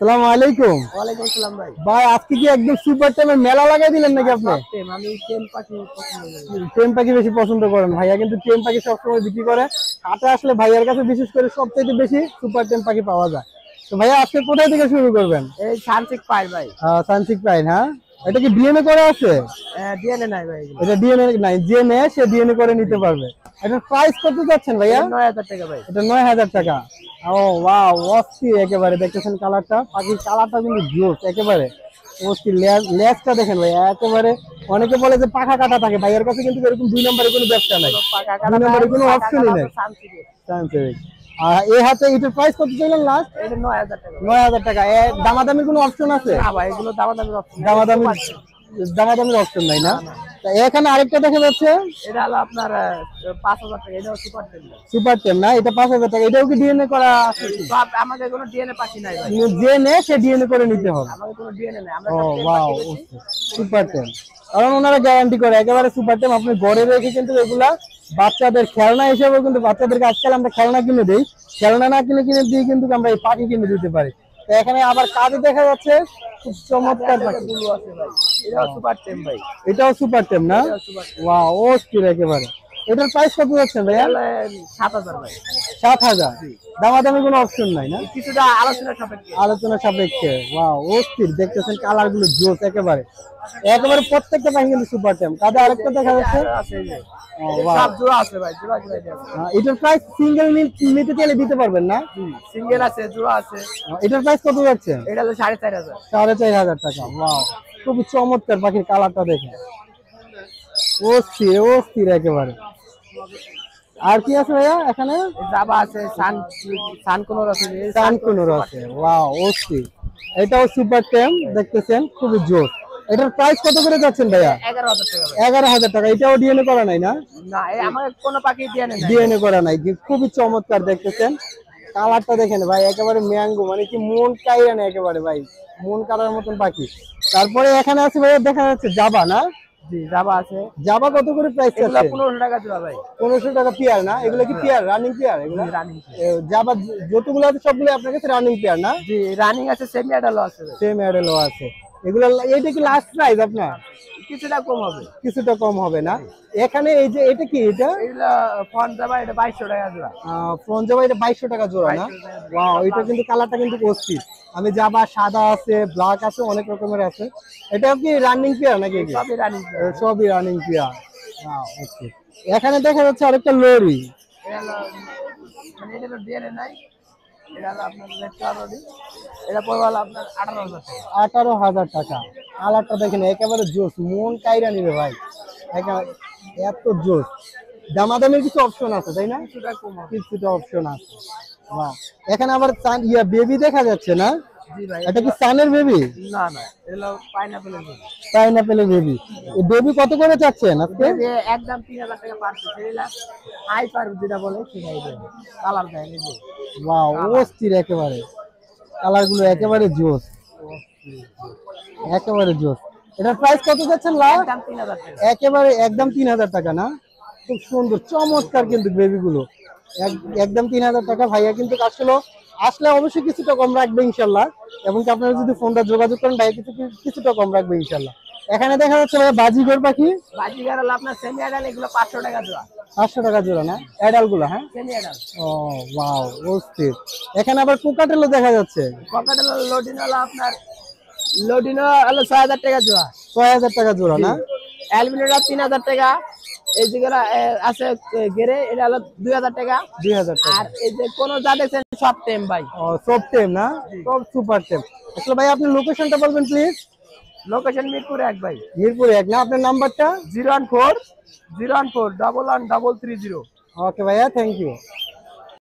আসসালামু আলাইকুম। ওয়ালাইকুম আসসালাম ভাই। ভাই আজকে কি একদম সুপার টেমের মেলা লাগাই দিলেন নাকি আপনি? আমি টেম পাখি পছন্দ করি। টেম পাখি বেশি পছন্দ করেন? ভাইয়া কিন্তু টেম পাখি সবসময় বিক্রি করে। হাটে আসলে ভাইয়ার কাছে বিশেষ করে সবচেয়ে বেশি সুপার টেম পাখি পাওয়া যায়। তো ভাইয়া আজকে কোথায় থেকে শুরু করবেন? এই সানসিক পাই ভাই। সানসিক পাইন, হ্যাঁ। এটা কি ডিএনএ করা আছে? ডিএনএ নাই ভাই এগুলো। এটা ডিএনএ নাই, যে নেয় সে ডিএনএ করে নিতে পারবে। এটার প্রাইস কত যাচ্ছেন ভাইয়া? 9000 টাকা ভাই। এটা 9000 টাকা। ও ওয়াও, অস্থির একেবারে। দেখতেছেন কালারটা, পাখির কালারটা কিন্তু জোস একেবারে অস্থির। লেজটা দেখেন ভাই একেবারে। অনেকে বলে যে পাখা কাটা থাকে, ভাইয়ের কাছে কিন্তু এরকম 2 নম্বরে কোনো ব্যবসা নাই, পাকা 2 নম্বরে কোনো অপশনই নেই। সানসিক। সানসিক। আর এই হাতে এটার প্রাইস কত চাইলেন লাস্ট? এটা 9000 টাকা। 9000 টাকা। দামাদামির কোনো অপশন আছে? না ভাই এগুলো দামাদামির অপশন। দামাদামির অপশন নাই না? তা এখানে আরেকটা দেখা যাচ্ছে, এটা হলো আপনার 5000 টাকা। এটাও সুপার টেম। সুপার টেম না? এটা 5000 টাকা। এটাও কি ডিএনএ করা আছে? সব আমাদের কোনো ডিএনএ পাখি নাই ভাই। যে নেয় সে ডিএনএ করে নিতে হবে। আমাদের কোনো ডিএনএ নাই। আমরা ও সব টেম ওয়াও, পাখি বেশি। সুপার টেম। কারণ ওনারা গ্যারান্টি করে একেবারে সুপার টেম। আপনি ঘরে রেখে কিন্তু এগুলা বাচ্চাদের খেলনা হিসেবেও কিন্তু বাচ্চাদেরকে আজকাল আমরা খেলনা কিনে দিই, খেলনা না কিনে কিনে দিয়ে কিন্তু আমরা এই পাখি কিনে দিতে পারি। তো এখানে আবার কাজে দেখা যাচ্ছে খুব চমৎকার পাখি। ব্লু আছে ভাই। এটাও সুপার টেম ভাই। এটাও সুপার টেম না? এটাও সুপার টেম। ওয়াও, অস্থির একেবারে। এটার প্রাইস কত যাচ্ছেন ভাইয়া? 7000 ভাই। 7000। দামাদামি কোনো অপশন নাই না? কিছুটা আলোচনা সাপেক্ষে। আলোচনা সাপেক্ষে। ওয়াও, অস্থির। দেখতেছেন কালার গুলো জোস একেবারে। একেবারে প্রত্যেকটা পাখি কিন্তু সুপার টেম। কাদা আরেকটা দেখা যাচ্ছে। আছে এই যে। ও ওয়াও। সব জোড়া আছে ভাই। জোড়া জোড়া আছে। এটার প্রাইস সিঙ্গেল নিতে চাইলে দিতে পারবেন না? সিঙ্গেল আছে, জোড়া আছে। এটার প্রাইস কত যাচ্ছে? এটা হলো 4500। 4500 টাকা। ওয়াও, খুবই চমৎকার পাখির কালারটা দেখে। অস্থির অস্থির একেবারে। আর কি আছে ভাইয়া এখানে? জাবা আছে, সানকুনোর আছে। সানকুনোর আছে। ওয়াও, অস্থির। এটাও সুপার টেম। দেখতেছেন খুবই জোস। এটার প্রাইস কত করে যাচ্ছেন ভাইয়া? 11000 টাকা ভাই। 11000 টাকা। এটাও ডিএনএ করা নাই না? না, এই আমাদের কোনো পাখি ডিএনএ নাই। ডিএনএ করা নাই। খুবই চমৎকার। দেখতেছেন কালারটা দেখেন ভাই একেবারে ম্যাঙ্গো, মানে কি মন কাইরা না একেবারে ভাই, মন কাড়ার মতন পাখি। তারপরে এখানে আছে ভাইয়া দেখা যাচ্ছে জাবা না? জি, জাবা আছে। জাবা কত করে প্রাইস এগুলো আছে? 1500 টাকা জোড়া ভাই। 1500 টাকা পেয়ার না? এগুলো কি পেয়ার, রানিং পেয়ার এগুলো? রানিং। জাবা যতগুলো আছে সবগুলো আপনার কাছে রানিং পেয়ার না? জি, রানিং আছে, সেমি অ্যাডালও আছে ভাই। সেম অ্যাডেলও আছে। এগুলো এইটা কি লাস্ট প্রাইস আপনার? কিছুটা কম হবে। কিছুটা কম হবে না? এখানে এই যে এটা কি, এটা এগুলো ফন জাবা, এটা 2200 টাকা জোড়া। ফ্রন্ট জাবা, এটা 2200 টাকা জোড়া না? 2200 টাকা জোড়া। ওয়াও, এটা কিন্তু কালারটা কিন্তু অস্থির। আমি জাবা সাদা আছে, ব্ল্যাক আছে, অনেক রকমের আছে। এটাও কি রানিং পেয়ার নাকি? সবই রানিং। সবই রানিং পেয়ার। ওয়াও, ওকে। এখানে দেখা যাচ্ছে আরেকটা লরি। এটা হলো মানে এটা ডিএনএ নাই। এটা হলো আপনার লেফট। এটা পড়বে হলো আপনার 18000 টাকা। 18000 টাকা। কালারটা দেখেন একেবারে জোস, মন কাইরা নিবে ভাই একেবারে, এত জোস। দামাদামের কিছু অপশন আছে তাই না? কিছুটা কম হবে। কিছুটা অপশন আছে। বাহ, এখানে আবার বেবি দেখা যাচ্ছে না? জি ভাই। এটা কি সানের বেবি? না না, এগুলো পাইনাপেলের জন্য। পাইনাপেলের বেবি। এই বেবি কত করে চাচ্ছেন আজকে? একদম 3000 টাকা পার পিস। এগুলা হাইপার যেটা বলে সেটাই দেবে। কালার দেয় এই যে। ওয়াও, অস্থির একেবারে। কালার গুলো একেবারে জোস, একেবারে জোস। এটার প্রাইস কত যাচ্ছেন লাস্ট? একদম 3000 টাকা। একেবারে একদম 3000 টাকা না? খুব সুন্দর চমৎকার কিন্তু বেবি গুলো। একদম 3000 টাকা। ভাইয়া কিন্তু আসলে অবশ্যই কিছুটা কম রাখবে ইনশাল্লাহ। এবং কি আপনারা যদি ফোনটা যোগাযোগ করেন ভাইয়া কিছুটা কম রাখবে ইনশাল্লাহ। এখানে দেখা যাচ্ছে ভাইয়া বাজিঘর পাখি। বাজিগার হলো আপনার সেমি অ্যাডাল। এগুলো 500 টাকা জোড়া। 500 টাকা জোড়া না? অ্যাডাল গুলো, হ্যাঁ। Semi adult. ও ওয়াও, অস্থির। এখানে আবার কোকাটেলও দেখা যাচ্ছে। ককাটেল লোডিনো হলো আপনার, লোডিনো হলো 6000 টাকা জোড়া। 6000 টাকা জোড়া না? অ্যালবিনোটা 3000 টাকা। এই যেগুলো আছে গেরে, এটা হলো 2000 টাকা। 2000 টাকা। আর এই যে কোন যা দেখছেন সব টেম ভাই। ও, সব টেম না? সব সুপার টেম। আসলে ভাই আপনি লোকেশনটা বলবেন প্লিজ। লোকেশন মিরপুর 1 ভাই। মিরপুর 1 না? আপনার নাম্বারটা? 014 014 11 330। ওকে ভাইয়া, থ্যাংক ইউ।